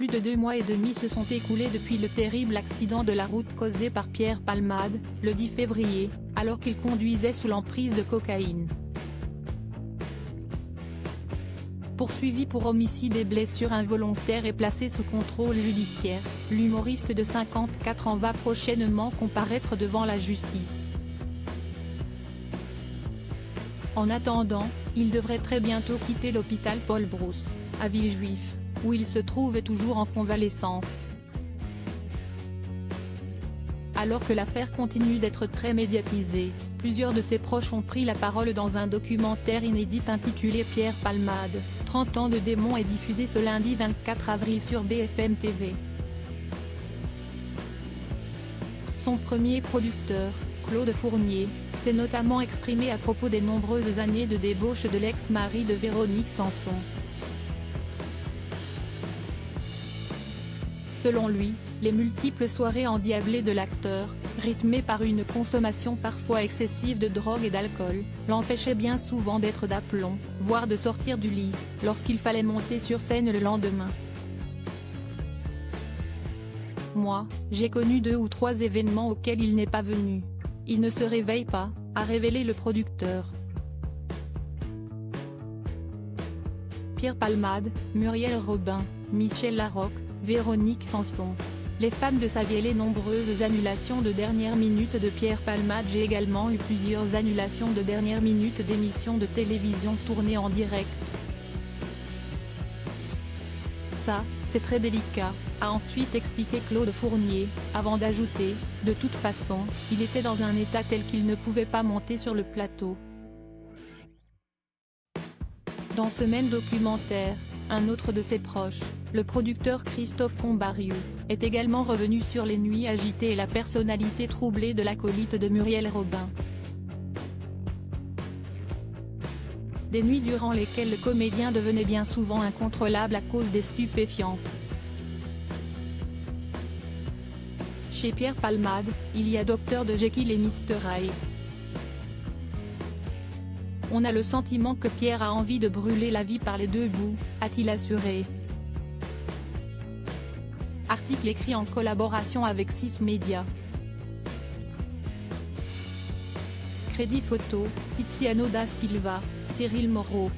Plus de 2 mois et demi se sont écoulés depuis le terrible accident de la route causé par Pierre Palmade, le 10 février, alors qu'il conduisait sous l'emprise de cocaïne. Poursuivi pour homicide et blessures involontaires et placé sous contrôle judiciaire, l'humoriste de 54 ans va prochainement comparaître devant la justice. En attendant, il devrait très bientôt quitter l'hôpital Paul Brousse, à Villejuif, où il se trouve toujours en convalescence. Alors que l'affaire continue d'être très médiatisée, plusieurs de ses proches ont pris la parole dans un documentaire inédit intitulé Pierre Palmade, 30 ans de démon, est diffusé ce lundi 24 avril sur BFM TV. Son premier producteur, Claude Fournier, s'est notamment exprimé à propos des nombreuses années de débauche de l'ex-mari de Véronique Sanson. Selon lui, les multiples soirées endiablées de l'acteur, rythmées par une consommation parfois excessive de drogue et d'alcool, l'empêchaient bien souvent d'être d'aplomb, voire de sortir du lit, lorsqu'il fallait monter sur scène le lendemain. Moi, j'ai connu 2 ou 3 événements auxquels il n'est pas venu. Il ne se réveille pas, a révélé le producteur. Pierre Palmade, Muriel Robin, Michel Larocque, Véronique Sanson. Les fans de sa vie et les nombreuses annulations de dernière minute de Pierre Palmade. J'ai également eu plusieurs annulations de dernière minute d'émissions de télévision tournées en direct. Ça, c'est très délicat, a ensuite expliqué Claude Fournier, avant d'ajouter, de toute façon, il était dans un état tel qu'il ne pouvait pas monter sur le plateau. Dans ce même documentaire, un autre de ses proches, le producteur Christophe Combarieu, est également revenu sur les nuits agitées et la personnalité troublée de l'acolyte de Muriel Robin. Des nuits durant lesquelles le comédien devenait bien souvent incontrôlable à cause des stupéfiants. Chez Pierre Palmade, il y a Dr Jekyll et Mr Hyde. On a le sentiment que Pierre a envie de brûler la vie par les 2 bouts, a-t-il assuré. Article écrit en collaboration avec 6 Médias. Crédit photo, Tiziano da Silva, Cyril Moreau.